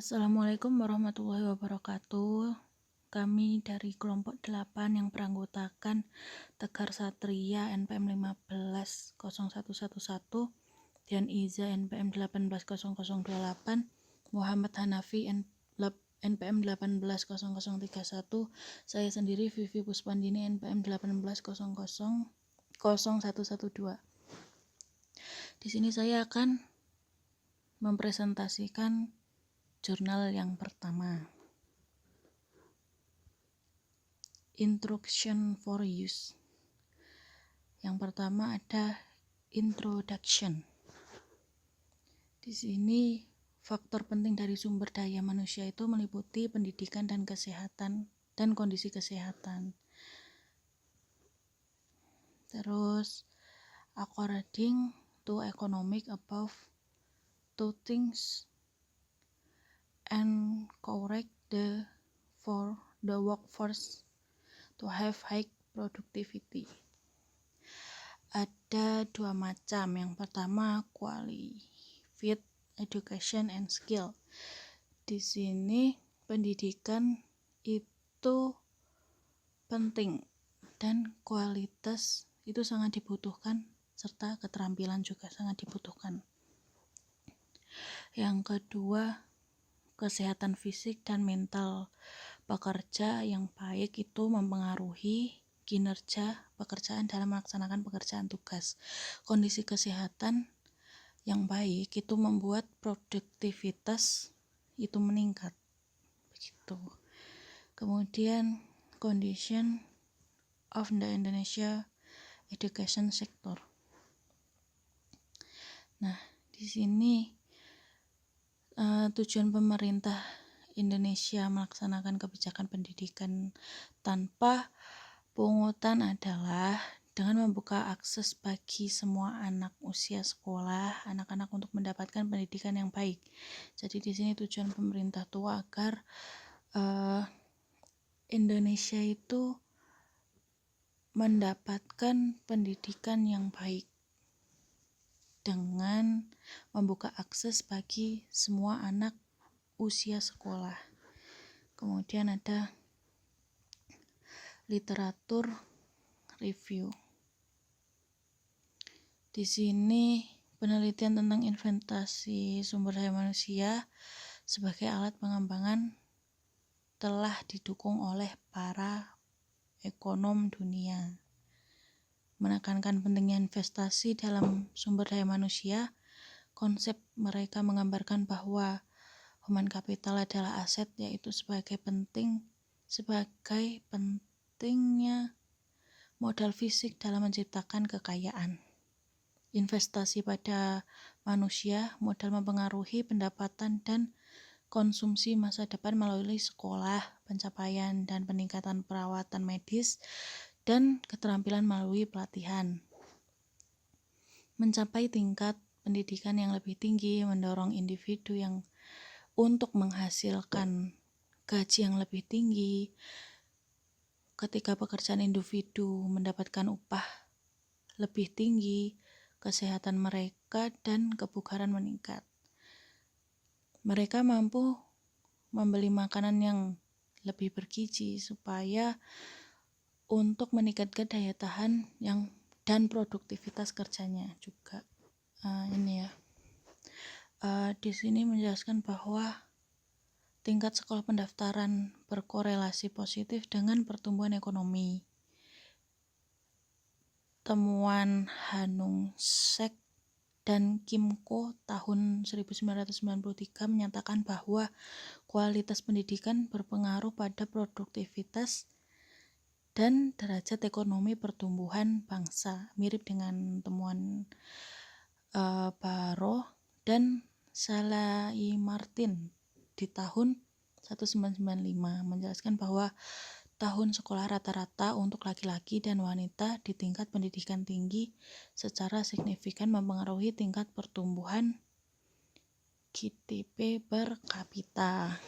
Assalamualaikum warahmatullahi wabarakatuh. Kami dari kelompok 8 yang beranggotakan Tegar Satria NPM 150111 dan Iza NPM 180028, Muhammad Hanafi NPM 180031, saya sendiri Vivi Puspandini NPM 18000112. Di sini saya akan mempresentasikan jurnal yang pertama. Introduction for use. Yang pertama ada introduction. Di sini faktor penting dari sumber daya manusia itu meliputi pendidikan dan kesehatan dan kondisi kesehatan. Terus according to economic above two things and correct for the workforce to have high productivity. Ada dua macam. Yang pertama qualified education and skill. Di sini pendidikan itu penting dan kualitas itu sangat dibutuhkan serta keterampilan juga sangat dibutuhkan. Yang kedua, kesehatan fisik dan mental pekerja yang baik itu mempengaruhi kinerja pekerjaan dalam melaksanakan pekerjaan tugas. Kondisi kesehatan yang baik itu membuat produktivitas itu meningkat. Begitu. Kemudian condition of the Indonesia education sector. Nah, di sini tujuan pemerintah Indonesia melaksanakan kebijakan pendidikan tanpa pungutan adalah dengan membuka akses bagi semua anak usia sekolah, anak-anak untuk mendapatkan pendidikan yang baik. Jadi di sini tujuan pemerintah tua agar Indonesia itu mendapatkan pendidikan yang baik dengan membuka akses bagi semua anak usia sekolah. Kemudian ada literatur review. Di sini penelitian tentang investasi sumber daya manusia sebagai alat pengembangan telah didukung oleh para ekonom dunia. Menekankan pentingnya investasi dalam sumber daya manusia, konsep mereka menggambarkan bahwa human capital adalah aset, yaitu sebagai pentingnya modal fisik dalam menciptakan kekayaan. Investasi pada manusia, modal mempengaruhi pendapatan dan konsumsi masa depan melalui sekolah, pencapaian dan peningkatan perawatan medis, dan keterampilan melalui pelatihan. Mencapai tingkat pendidikan yang lebih tinggi mendorong individu yang untuk menghasilkan gaji yang lebih tinggi. Ketika pekerjaan individu mendapatkan upah lebih tinggi, kesehatan mereka dan kebugaran meningkat. Mereka mampu membeli makanan yang lebih bergizi supaya untuk meningkatkan daya tahan dan produktivitas kerjanya juga. Di sini menjelaskan bahwa tingkat sekolah pendaftaran berkorelasi positif dengan pertumbuhan ekonomi. Temuan Hanung Sek dan Kimco tahun 1993 menyatakan bahwa kualitas pendidikan berpengaruh pada produktivitas dan derajat ekonomi pertumbuhan bangsa, mirip dengan temuan Barrow dan Salai Martin di tahun 1995 menjelaskan bahwa tahun sekolah rata-rata untuk laki-laki dan wanita di tingkat pendidikan tinggi secara signifikan mempengaruhi tingkat pertumbuhan GDP per kapita.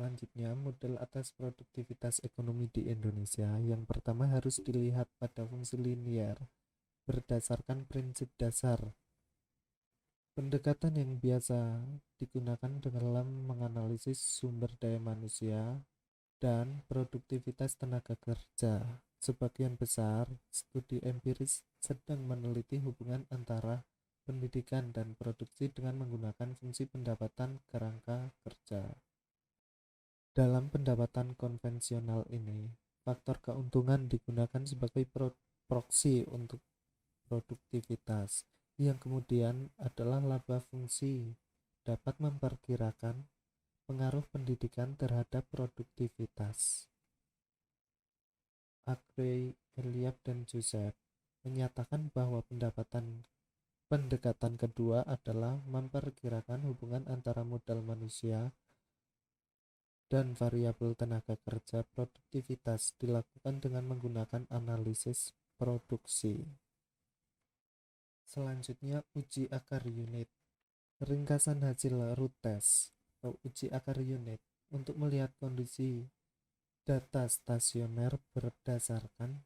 Selanjutnya, model atas produktivitas ekonomi di Indonesia. Yang pertama harus dilihat pada fungsi linear berdasarkan prinsip dasar Pendekatan yang biasa digunakan dalam menganalisis sumber daya manusia dan produktivitas tenaga kerja. Sebagian besar studi empiris sedang meneliti hubungan antara pendidikan dan produksi dengan menggunakan fungsi pendapatan kerangka kerja. Dalam pendapatan konvensional ini, faktor keuntungan digunakan sebagai proksi untuk produktivitas, yang kemudian adalah laba fungsi dapat memperkirakan pengaruh pendidikan terhadap produktivitas. Agrey, Eliab, dan Joseph menyatakan bahwa pendekatan kedua adalah memperkirakan hubungan antara modal manusia dan variabel tenaga kerja. Produktivitas dilakukan dengan menggunakan analisis produksi. Selanjutnya, uji akar unit. Ringkasan hasil root test atau uji akar unit untuk melihat kondisi data stasioner berdasarkan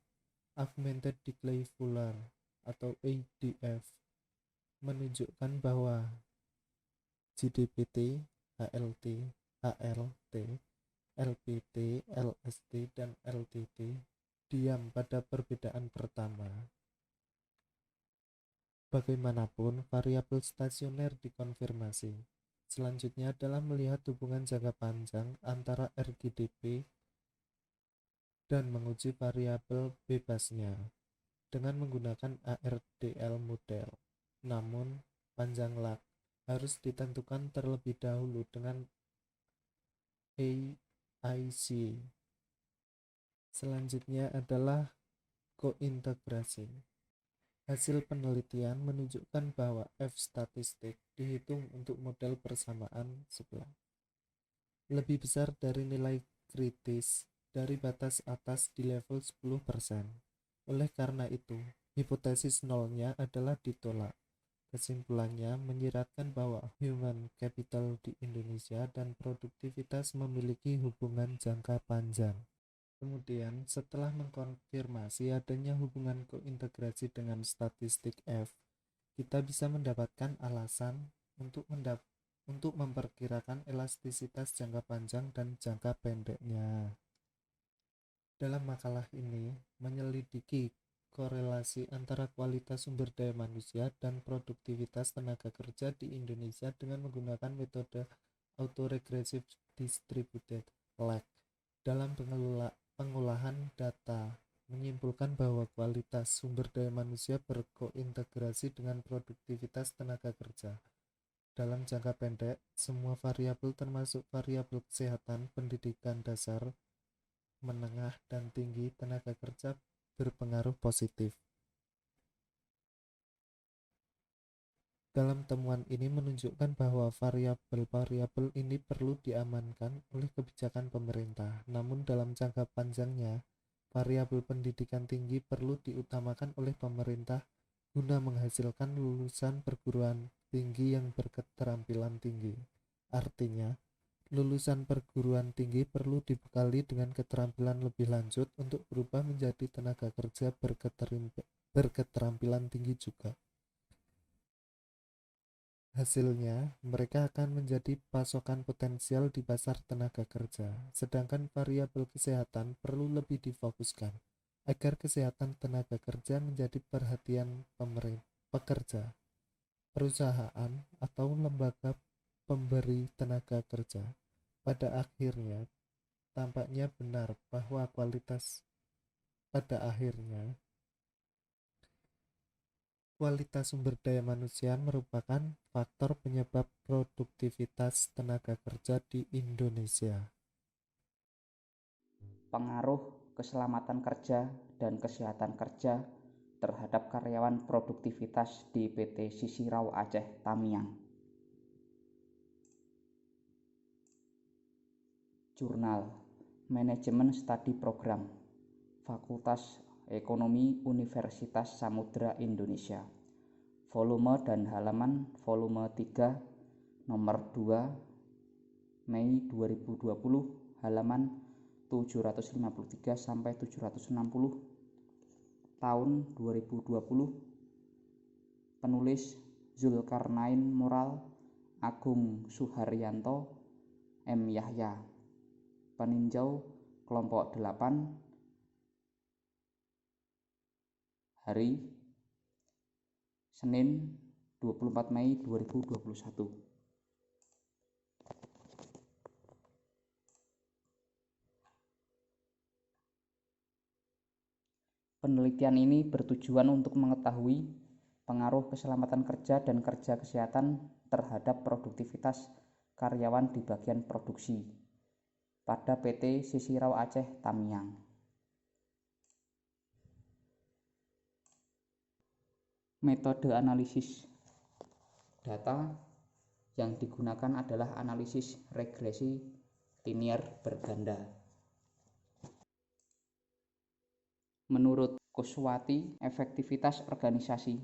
Augmented Decay Fuller atau ADF menunjukkan bahwa GDPT, HLT, HLT, LPT, LST, dan LTT diam pada perbedaan pertama. Bagaimanapun, variabel stasioner dikonfirmasi. Selanjutnya adalah melihat hubungan jangka panjang antara RGDP dan menguji variabel bebasnya dengan menggunakan ARDL model. Namun, panjang lag harus ditentukan terlebih dahulu dengan AIC. Selanjutnya adalah kointegrasi. Hasil penelitian menunjukkan bahwa F-statistik dihitung untuk model persamaan sebelah lebih besar dari nilai kritis dari batas atas di level 10%. Oleh karena itu, hipotesis nolnya adalah ditolak. Kesimpulannya menyiratkan bahwa human capital di Indonesia dan produktivitas memiliki hubungan jangka panjang. Kemudian, setelah mengkonfirmasi adanya hubungan kointegrasi dengan statistik F, kita bisa mendapatkan alasan untuk memperkirakan elastisitas jangka panjang dan jangka pendeknya. Dalam makalah ini, menyelidiki korelasi antara kualitas sumber daya manusia dan produktivitas tenaga kerja di Indonesia dengan menggunakan metode autoregressive distributed lag. Dalam pengolahan data menyimpulkan bahwa kualitas sumber daya manusia berkointegrasi dengan produktivitas tenaga kerja. Dalam jangka pendek, semua variabel termasuk variabel kesehatan, pendidikan dasar, menengah, dan tinggi tenaga kerja berpengaruh positif. Dalam temuan ini menunjukkan bahwa variabel-variabel ini perlu diamankan oleh kebijakan pemerintah. Namun dalam jangka panjangnya, variabel pendidikan tinggi perlu diutamakan oleh pemerintah guna menghasilkan lulusan perguruan tinggi yang berketerampilan tinggi. Artinya, lulusan perguruan tinggi perlu dibekali dengan keterampilan lebih lanjut untuk berubah menjadi tenaga kerja berketerampilan tinggi juga. Hasilnya, mereka akan menjadi pasokan potensial di pasar tenaga kerja, sedangkan variabel kesehatan perlu lebih difokuskan agar kesehatan tenaga kerja menjadi perhatian pekerja, perusahaan, atau lembaga pemberi tenaga kerja. Pada akhirnya, tampaknya benar bahwa kualitas sumber daya manusia merupakan faktor penyebab produktivitas tenaga kerja di Indonesia. Pengaruh keselamatan kerja dan kesehatan kerja terhadap karyawan produktivitas di PT Sisirau Aceh Tamiang. Jurnal Manajemen Studi Program Fakultas Ekonomi Universitas Samudra Indonesia. Volume dan halaman volume 3 nomor 2 Mei 2020 halaman 753 sampai 760 tahun 2020. Penulis Zulkarnain Moral, Agung Suharyanto, M. Yahya. Peninjau kelompok 8, hari Senin 24 Mei 2021. Penelitian ini bertujuan untuk mengetahui pengaruh keselamatan kerja dan kerja kesehatan terhadap produktivitas karyawan di bagian produksi pada PT Sisi Rau Aceh Tamiang. Metode analisis data yang digunakan adalah analisis regresi linier berganda. Menurut Kuswati, efektivitas organisasi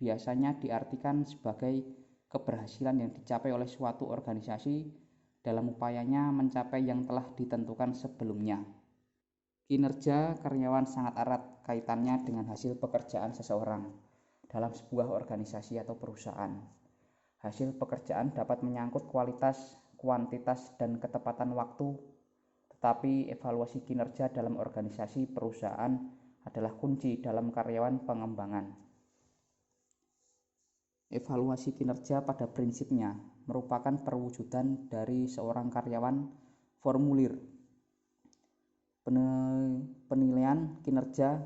biasanya diartikan sebagai keberhasilan yang dicapai oleh suatu organisasi dalam upayanya mencapai yang telah ditentukan sebelumnya. Kinerja karyawan sangat erat kaitannya dengan hasil pekerjaan seseorang dalam sebuah organisasi atau perusahaan. Hasil pekerjaan dapat menyangkut kualitas, kuantitas, dan ketepatan waktu, tetapi evaluasi kinerja dalam organisasi perusahaan adalah kunci dalam karyawan pengembangan. Evaluasi kinerja pada prinsipnya merupakan perwujudan dari seorang karyawan formulir penilaian kinerja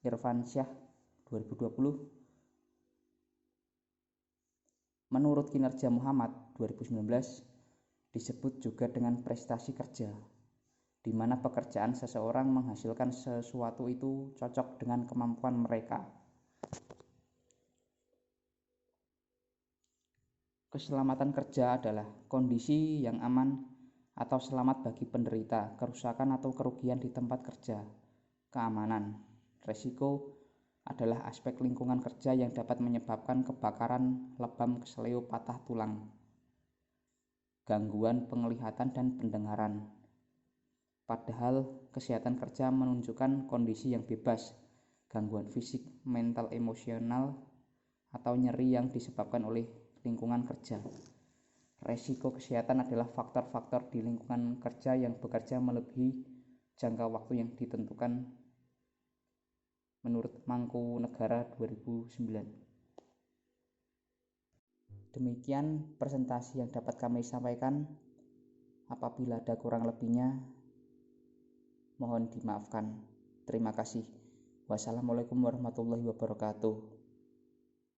Irfansyah 2020. Menurut kinerja Muhammad 2019 disebut juga dengan prestasi kerja, di mana pekerjaan seseorang menghasilkan sesuatu itu cocok dengan kemampuan mereka. Keselamatan kerja adalah kondisi yang aman atau selamat bagi penderita kerusakan atau kerugian di tempat kerja. Keamanan, resiko adalah aspek lingkungan kerja yang dapat menyebabkan kebakaran, lebam, keseleo, patah tulang, gangguan penglihatan dan pendengaran. Padahal kesehatan kerja menunjukkan kondisi yang bebas, gangguan fisik, mental, emosional, atau nyeri yang disebabkan oleh lingkungan kerja. Resiko kesehatan adalah faktor-faktor di lingkungan kerja yang bekerja melebihi jangka waktu yang ditentukan menurut Mangkunegara 2009. Demikian presentasi yang dapat kami sampaikan. Apabila ada kurang lebihnya, mohon dimaafkan. Terima kasih. Wassalamualaikum warahmatullahi wabarakatuh.